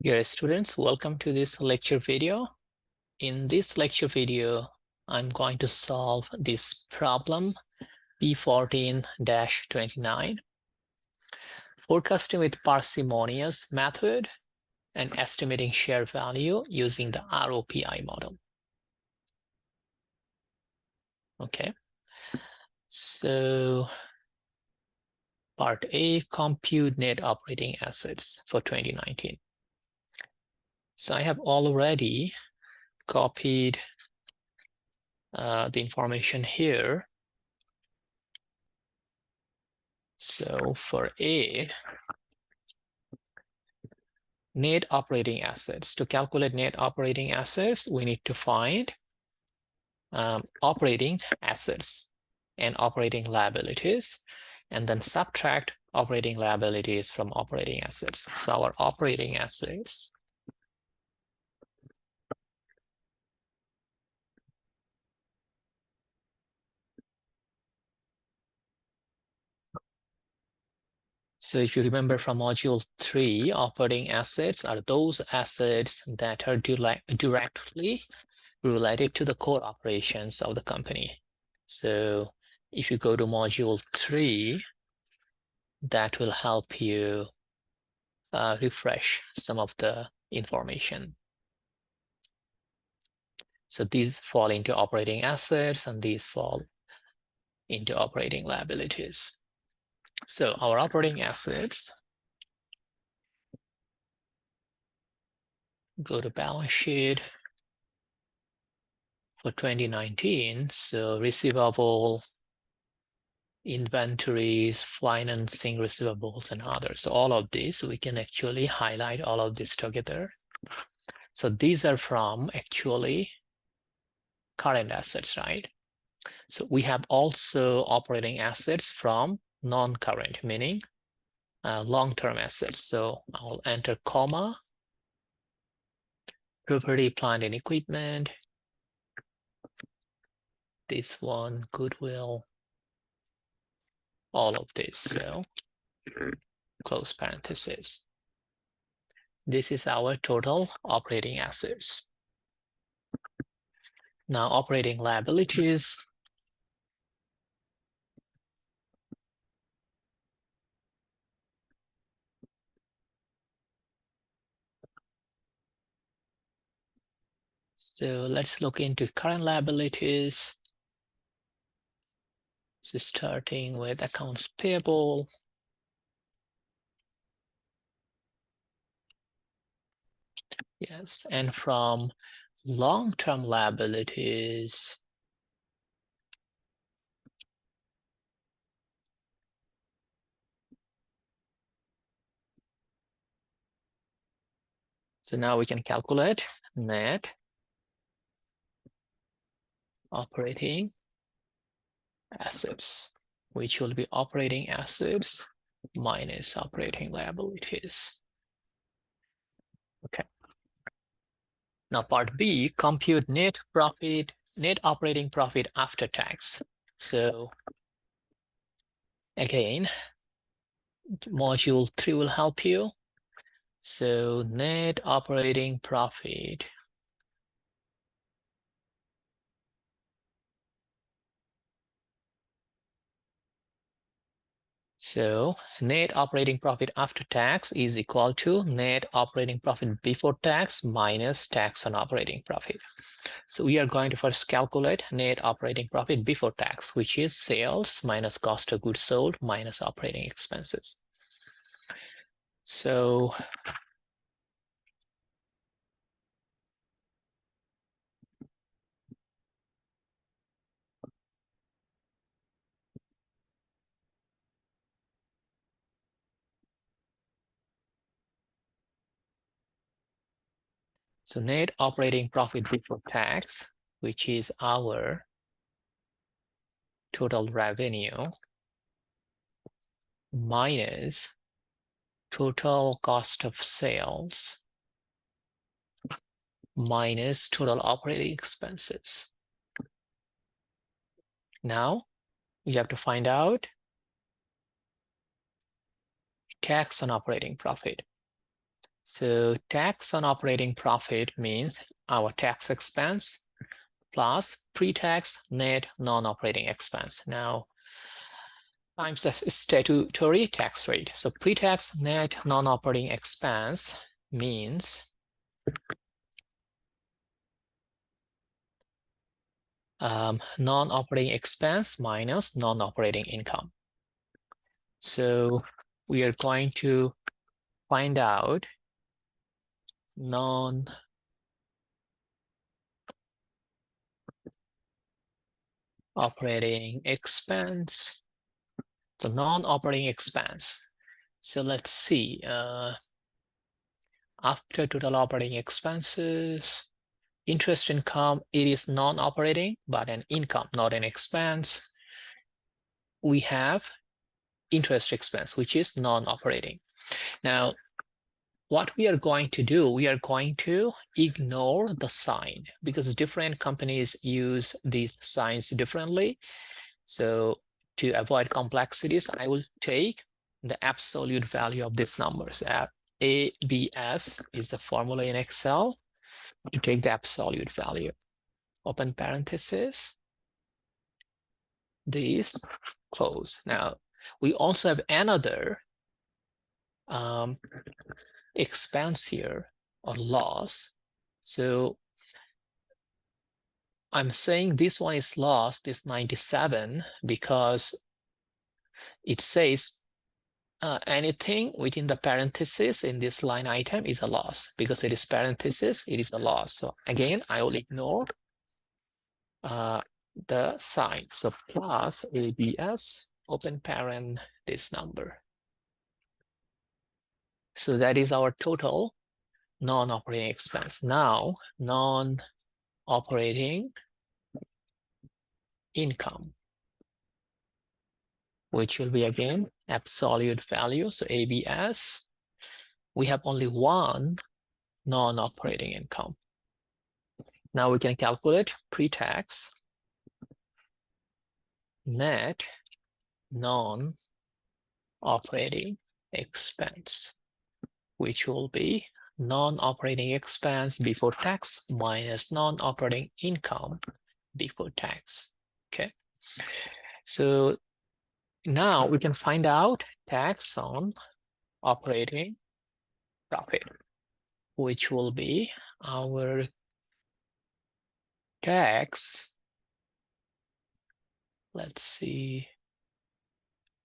Dear students, welcome to this lecture video. In this lecture video, I'm going to solve this problem P14-29, forecasting with parsimonious method and estimating share value using the ROPI model. Okay, so part A, compute net operating assets for 2019. So I have already copied the information here. So for A, net operating assets. To calculate net operating assets, we need to find operating assets and operating liabilities, and then subtract operating liabilities from operating assets. So our operating assets So if you remember from module 3, operating assets are those assets that are directly related to the core operations of the company. So if you go to module 3, that will help you refresh some of the information. So these fall into operating assets and these fall into operating liabilities. So our operating assets, go to balance sheet for 2019. So receivable, inventories, financing receivables, and others. So all of this, we can actually highlight all of this together. So these are from actually current assets, right? So we have also operating assets from non-current, meaning long-term assets. So I'll enter comma, property, plant, and equipment. This one, goodwill, all of this. So close parenthesis. This is our total operating assets. Now operating liabilities. So let's look into current liabilities. So starting with accounts payable. Yes, and from long-term liabilities, so now we can calculate net operating assets, which will be operating assets minus operating liabilities. Okay. Now part B, compute net profit, net operating profit after tax. So again, module 3 will help you. So net operating profit So net operating profit after tax is equal to net operating profit before tax minus tax on operating profit. So we are going to first calculate net operating profit before tax, which is sales minus cost of goods sold minus operating expenses. So net operating profit before tax, which is our total revenue minus total cost of sales minus total operating expenses. Now you have to find out tax on operating profit. So tax on operating profit means our tax expense plus pre-tax net non-operating expense. Now, times the statutory tax rate. So pre-tax net non-operating expense means non-operating expense minus non-operating income. So we are going to find out non-operating expense. So non-operating expense. So let's see, after total operating expenses, interest income, it is non-operating, but an income, not an expense. We have interest expense, which is non-operating. Now, what we are going to do, we are going to ignore the sign because different companies use these signs differently. So to avoid complexities, I will take the absolute value of these numbers. ABS is the formula in Excel to take the absolute value. Open parenthesis, these close. Now, we also have another expense here or loss. So I'm saying this one is loss, this 97, because it says anything within the parenthesis in this line item is a loss. Because it is parenthesis, it is a loss. So again, I will ignore the sign. So plus ABS, open parent, this number. So that is our total non-operating expense. Now, non-operating income, which will be again absolute value. So ABS, we have only one non-operating income. Now we can calculate pre-tax net non-operating expense, which will be non-operating expense before tax minus non-operating income before tax. Okay, so now we can find out tax on operating profit, which will be our tax, let's see,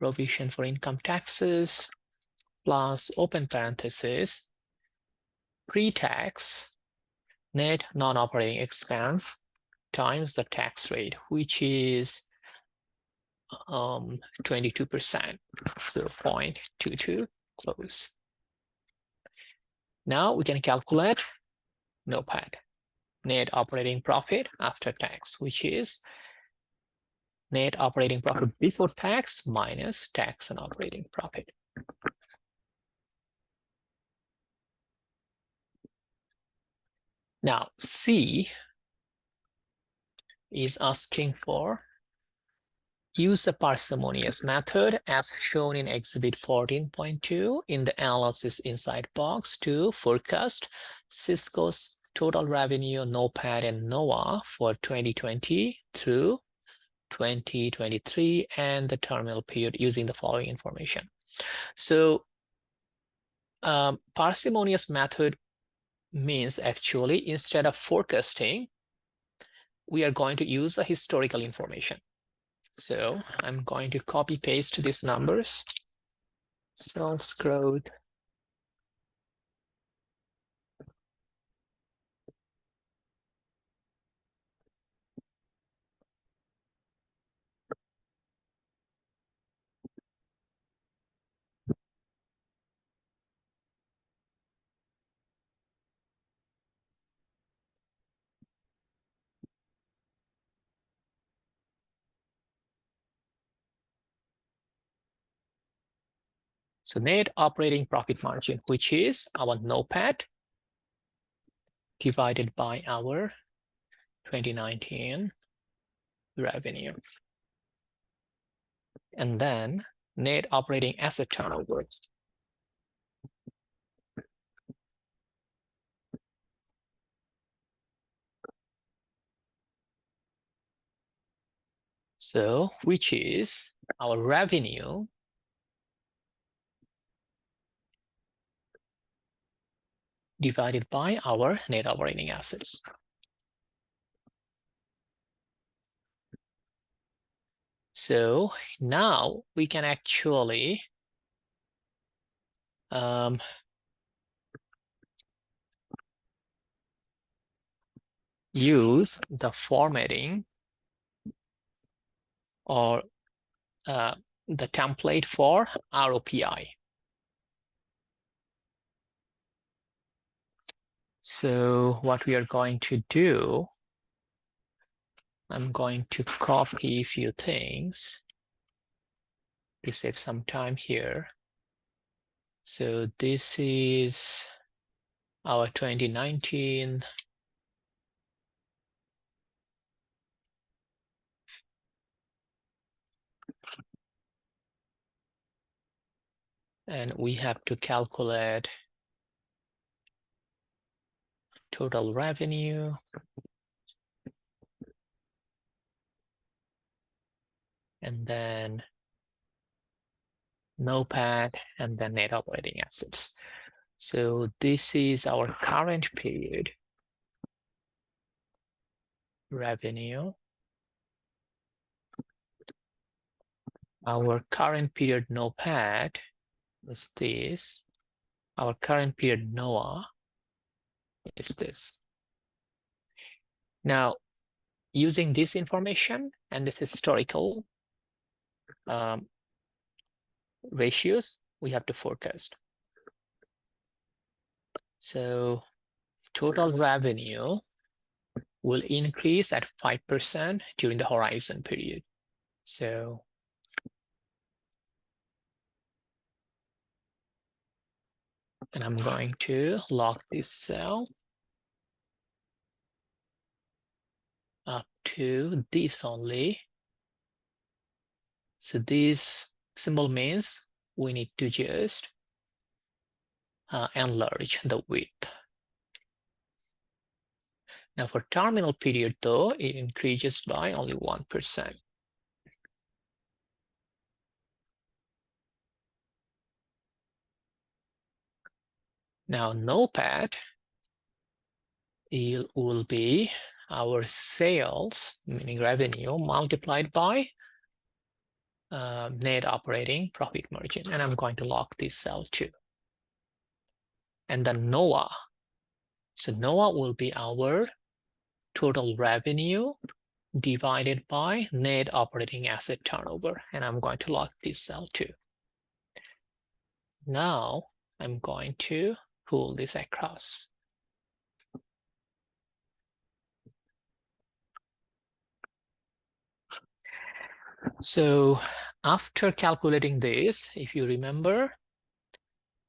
provision for income taxes plus open parenthesis pre-tax net non-operating expense times the tax rate, which is 22%, so 0.22 close. Now we can calculate NOPAT, net operating profit after tax, which is net operating profit before tax minus tax on operating profit. Now, C is asking for use a parsimonious method as shown in Exhibit 14.2 in the analysis inside box to forecast Cisco's total revenue, NOPAT, and NOAA for 2020 through 2023 and the terminal period using the following information. So parsimonious method means actually instead of forecasting, we are going to use a historical information. So I'm going to copy paste these numbers. Source growth. So net operating profit margin, which is our NOPAT divided by our 2019 revenue. And then net operating asset turnover. So which is our revenue divided by our net operating assets. So now we can actually use the formatting or the template for ROPI. So what we are going to do, I'm going to copy a few things to save some time here. So this is our 2019. And we have to calculate total revenue. And then NOPAT, and then net operating assets. So this is our current period revenue. Our current period NOPAT is this. Our current period NOA is this. Now, using this information and this historical ratios, we have to forecast. So total revenue will increase at 5% during the horizon period. So and I'm going to lock this cell up to this only. So this symbol means we need to just enlarge the width. Now for terminal period though, it increases by only 1%. Now NOPAT it will be our sales, meaning revenue, multiplied by net operating profit margin. And I'm going to lock this cell too. And then NOA. So NOA will be our total revenue divided by net operating asset turnover. And I'm going to lock this cell too. Now I'm going to pull this across. So after calculating this, if you remember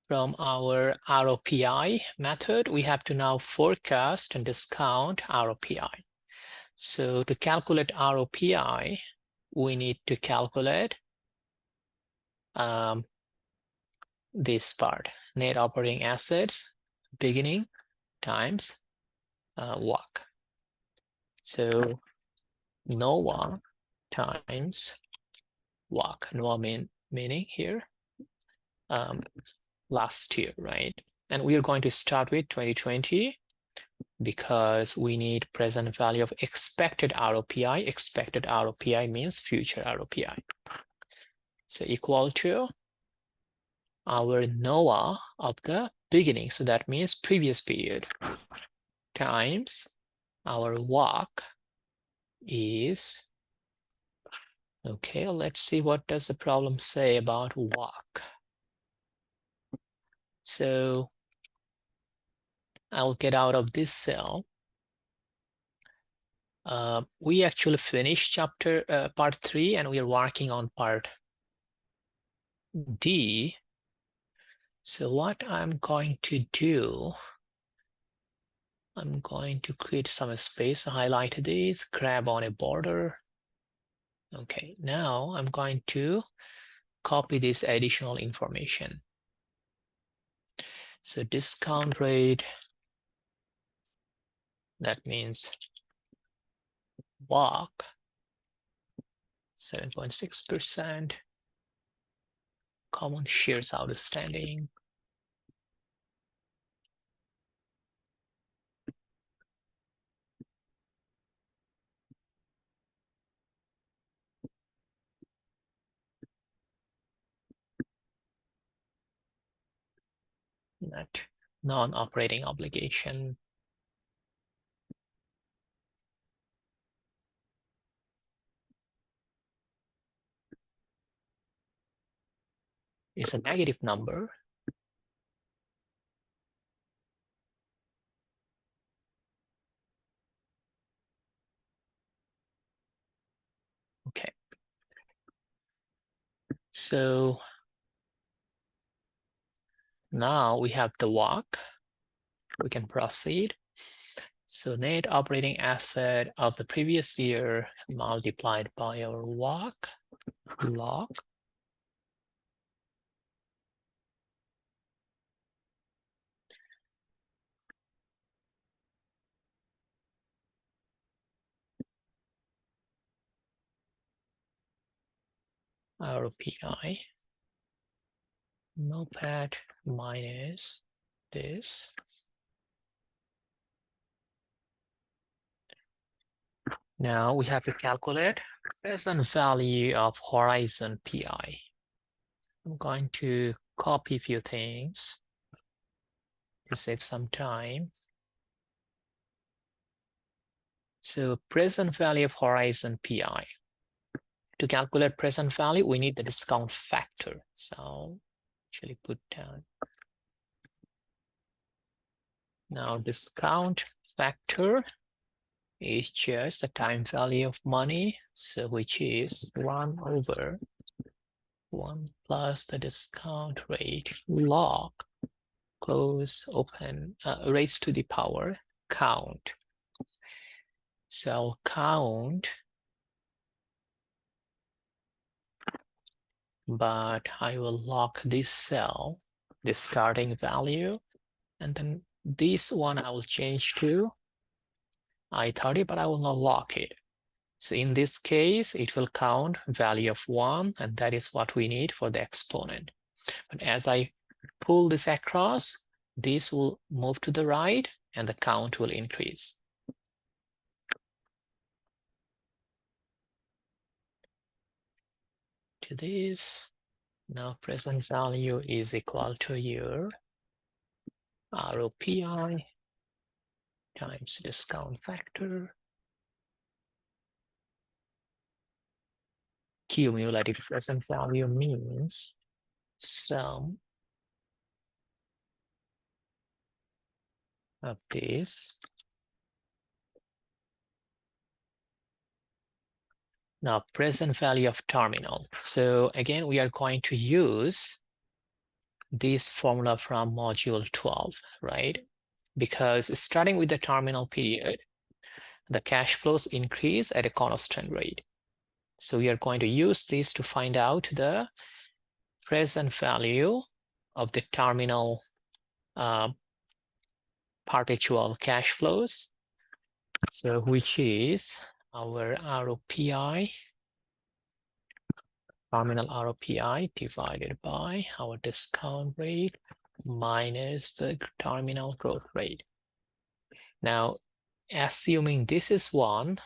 from our ROPI method, we have to now forecast and discount ROPI. So to calculate ROPI, we need to calculate this part, net operating assets beginning times WACC. So NOA times WACC, NOA meaning here last year, right? And we are going to start with 2020 because we need present value of expected ROPI. Expected ROPI means future ROPI. So equal to our NOA of the beginning. So that means previous period times our WACC is, okay, let's see what does the problem say about WACC. So I'll get out of this cell. We actually finished part 3 and we are working on part D. So what I'm going to do, I'm going to create some space, highlight these, grab on a border. Okay, now I'm going to copy this additional information. So discount rate, that means WACC 7.6%. Common shares outstanding. Net non-operating obligation is a negative number. Okay. So now we have the WACC. We can proceed. So net operating asset of the previous year multiplied by our WACC log. RPI notepad minus this. Now we have to calculate present value of horizon PI. I'm going to copy a few things to save some time. So present value of horizon PI. To calculate present value, we need the discount factor. So actually put down. Now discount factor is just the time value of money, so which is 1 over 1 plus the discount rate log close open raised to the power count. So I'll count, but I will lock this cell, the starting value, and then this one I will change to I30, but I will not lock it. So in this case, it will count value of 1, and that is what we need for the exponent. But as I pull this across, this will move to the right, and the count will increase. To this, now present value is equal to your ROPI times discount factor. Cumulative present value means sum of this. Now present value of terminal. So again, we are going to use this formula from module 12, right? Because starting with the terminal period, the cash flows increase at a constant rate. So we are going to use this to find out the present value of the terminal perpetual cash flows. So which is our ROPI, terminal ROPI divided by our discount rate minus the terminal growth rate. Now, assuming this is 1,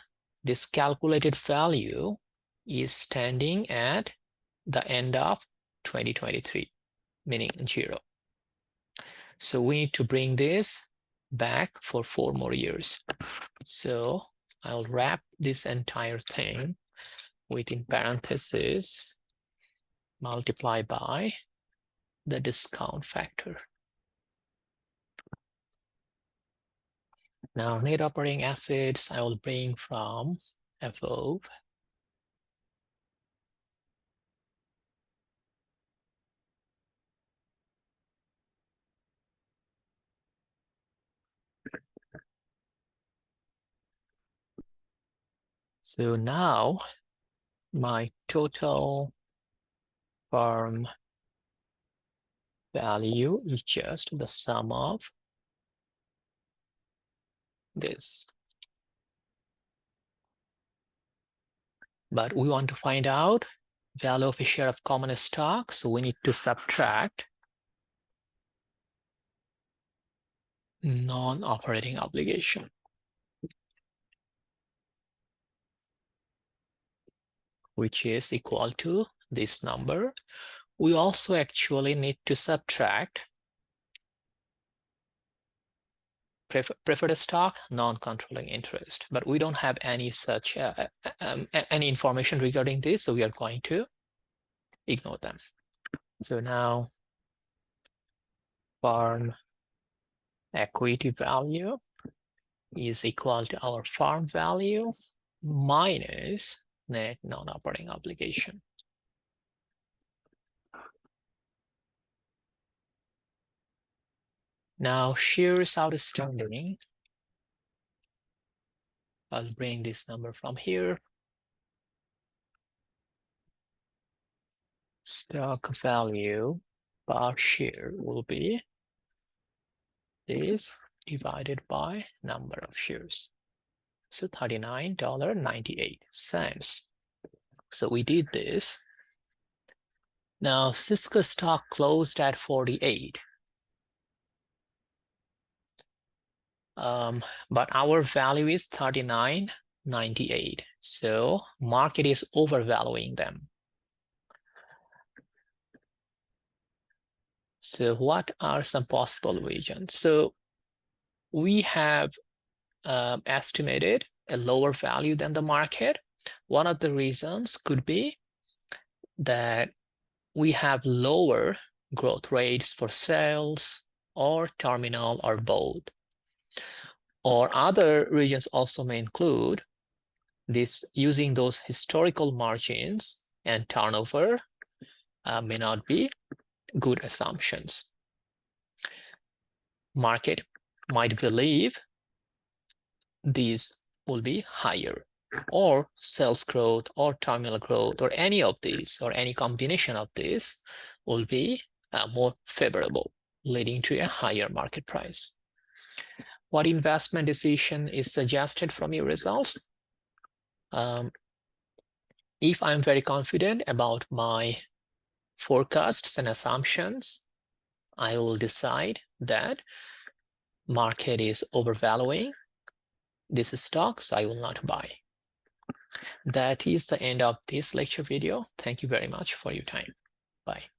this calculated value is standing at the end of 2023, meaning 0. So we need to bring this back for 4 more years. So I'll wrap this entire thing within parentheses, multiply by the discount factor. Now net operating assets I will bring from above. So now my total firm value is just the sum of this. But we want to find out value of a share of common stock, so we need to subtract non-operating obligation, which is equal to this number. We also actually need to subtract preferred stock, non-controlling interest, but we don't have any such any information regarding this, so we are going to ignore them. So now firm equity value is equal to our firm value minus net non-operating obligation. Now shares outstanding, I'll bring this number from here. Stock value per share will be this divided by number of shares. So $39.98. So we did this. Now Cisco stock closed at 48. But our value is 39.98. So market is overvaluing them. So what are some possible reasons? So we have estimated a lower value than the market. One of the reasons could be that we have lower growth rates for sales or terminal or both. Or other regions also may include this using those historical margins and turnover may not be good assumptions. Market might believe these will be higher, or sales growth or terminal growth or any of these or any combination of these will be more favorable, leading to a higher market price. What investment decision is suggested from your results? If I'm very confident about my forecasts and assumptions, I will decide that market is overvaluing this stock, so I will not buy. That is the end of this lecture video. Thank you very much for your time. Bye.